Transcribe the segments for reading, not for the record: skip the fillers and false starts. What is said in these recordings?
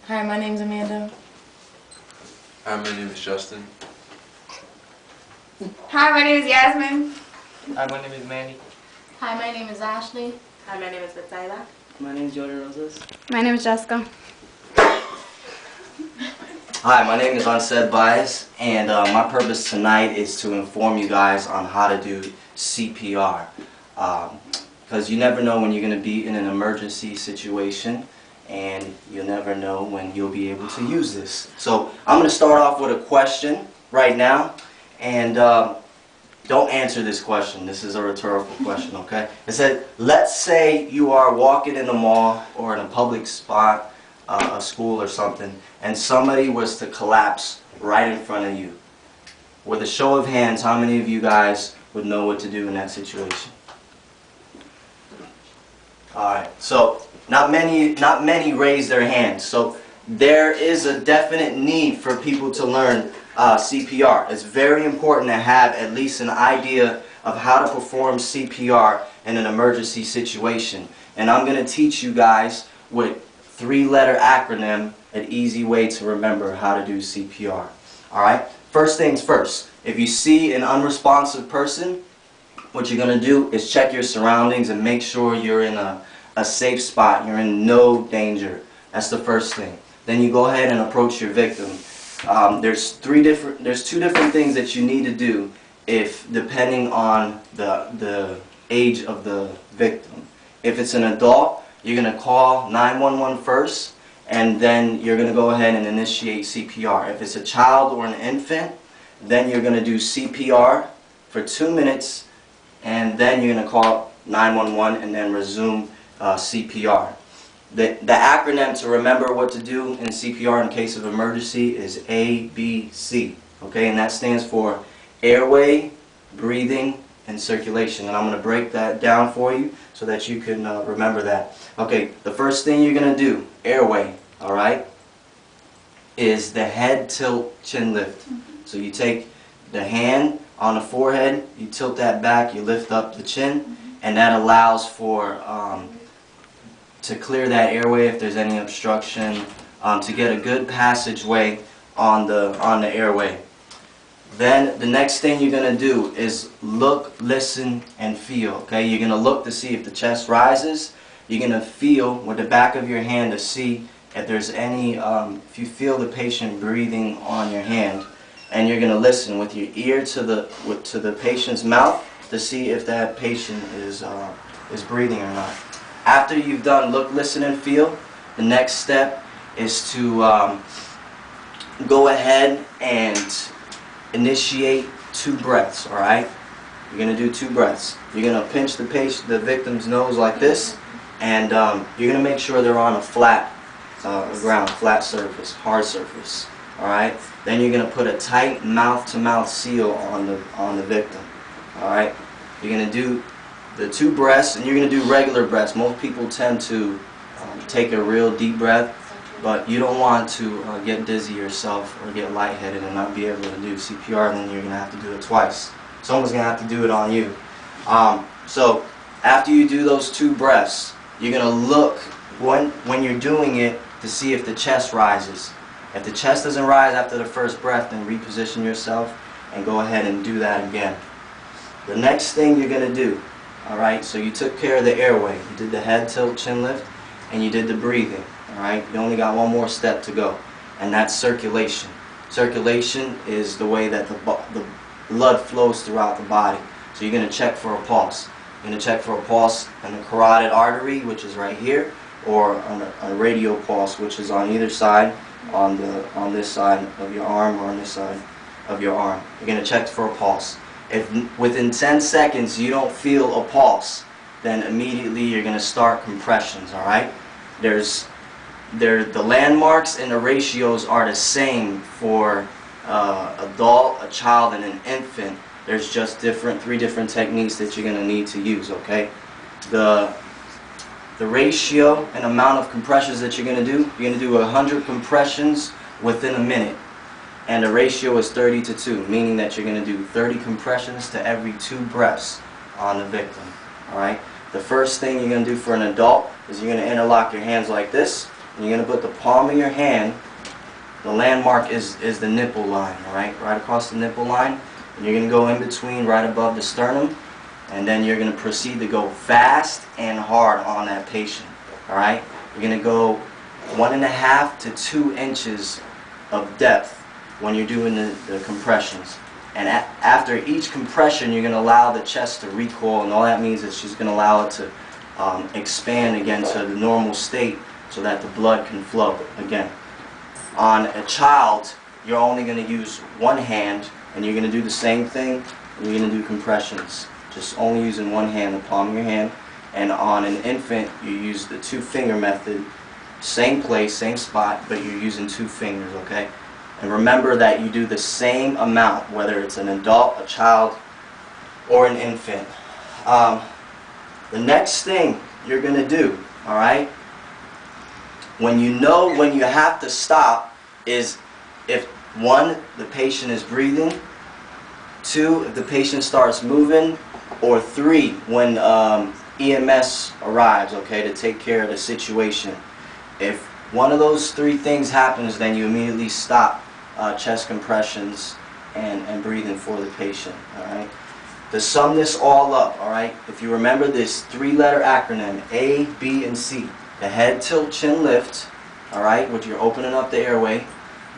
Hi, my name's Amanda. Hi, my name is Justin. Hi, my name is Yasmin. Hi, my name is Manny. Hi, my name is Ashley. Hi, my name is Betsaila. My name is Jordan Rosas. My name is Jessica. Hi, my name is Unsaid Bias, and my purpose tonight is to inform you guys on how to do CPR. Because you never know when you're going to be in an emergency situation, and you'll never know when you'll be able to use this. So I'm going to start off with a question right now, and don't answer this question. This is a rhetorical question, okay? It said, let's say you are walking in the mall or in a public spot, a school or something, and somebody was to collapse right in front of you. With a show of hands, how many of you guys would know what to do in that situation? Alright, so not many raise their hands. So there is a definite need for people to learn CPR. It's very important to have at least an idea of how to perform CPR in an emergency situation. And I'm going to teach you guys with three-letter acronym, an easy way to remember how to do CPR. Alright? First things first. If you see an unresponsive person, what you're going to do is check your surroundings and make sure you're in a safe spot. You're in no danger. That's the first thing. Then you go ahead and approach your victim. There's two different things that you need to do depending on the age of the victim. If it's an adult, you're going to call 911 first, and then you're going to go ahead and initiate CPR. If it's a child or an infant, then you're going to do CPR for 2 minutes, and then you're going to call 911 and then resume CPR. The acronym to remember what to do in CPR in case of emergency is ABC. Okay, and that stands for airway, breathing, and circulation. And I'm going to break that down for you so that you can remember that. Okay, the first thing you're going to do, airway, alright, is the head tilt chin lift. So you take the hand on the forehead, you tilt that back, you lift up the chin, and that allows for to clear that airway if there's any obstruction, to get a good passageway on the airway. Then the next thing you're going to do is look, listen, and feel. Okay, you're going to look to see if the chest rises. You're going to feel with the back of your hand to see if there's any, if you feel the patient breathing on your hand. And you're going to listen with your ear to the patient's mouth to see if that patient is breathing or not. After you've done look, listen, and feel, the next step is to go ahead and initiate 2 breaths. All right, you're going to do 2 breaths. You're going to pinch the victim's nose like this, and you're going to make sure they're on a flat ground, flat surface, hard surface. All right. Then you're going to put a tight mouth-to-mouth seal on the victim. All right. You're going to do the 2 breaths, and you're going to do regular breaths. Most people tend to take a real deep breath, but you don't want to get dizzy yourself or get lightheaded and not be able to do CPR. Then you're going to have to do it twice. Someone's going to have to do it on you. So after you do those 2 breaths, you're going to look when you're doing it to see if the chest rises. If the chest doesn't rise after the first breath, then reposition yourself and go ahead and do that again. The next thing you're going to do, alright, so you took care of the airway, you did the head tilt chin lift, and you did the breathing. Alright, you only got one more step to go, and that's circulation. Circulation is the way that the blood flows throughout the body. So you're going to check for a pulse. You're going to check for a pulse in the carotid artery, which is right here, or on a radial pulse, which is on either side, on this side of your arm or on this side of your arm. You're going to check for a pulse. If within 10 seconds you don't feel a pulse, then immediately you're going to start compressions. All right. The landmarks and the ratios are the same for adult, a child, and an infant. There's just 3 different techniques that you're going to need to use. Okay. The ratio and amount of compressions that you're going to do, you're going to do 100 compressions within a minute. And the ratio is 30 to 2, meaning that you're going to do 30 compressions to every 2 breaths on the victim. Alright? The first thing you're going to do for an adult is you're going to interlock your hands like this, and you're going to put the palm of your hand, the landmark is the nipple line, alright? Right across the nipple line. And you're going to go in between, right above the sternum. And then you're going to proceed to go fast and hard on that patient, alright? You're going to go 1.5 to 2 inches of depth when you're doing the compressions. And after each compression, you're going to allow the chest to recoil, and all that means is she's going to allow it to expand again to the normal state so that the blood can flow again. On a child, you're only going to use one hand, and you're going to do the same thing, and you're going to do compressions. Just only using one hand, the palm of your hand. And on an infant, you use the 2-finger method. Same place, same spot, but you're using 2 fingers, okay? And remember that you do the same amount, whether it's an adult, a child, or an infant. The next thing you're going to do, alright, when you know when you have to stop is if 1, the patient is breathing, 2, if the patient starts moving, or 3, when EMS arrives, okay, to take care of the situation. If one of those 3 things happens, then you immediately stop chest compressions and breathing for the patient, alright? To sum this all up, alright, if you remember this 3-letter acronym, A, B, and C, the head tilt chin lift, alright, which you're opening up the airway,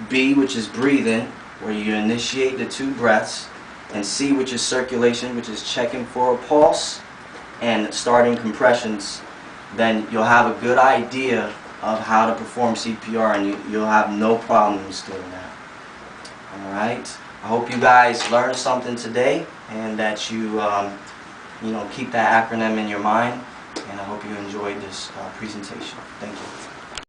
B, which is breathing, where you initiate the 2 breaths, and C, which is circulation, which is checking for a pulse and starting compressions, then you'll have a good idea of how to perform CPR, and you'll have no problems doing that. Alright, I hope you guys learned something today, and that you keep that acronym in your mind, and I hope you enjoyed this presentation. Thank you.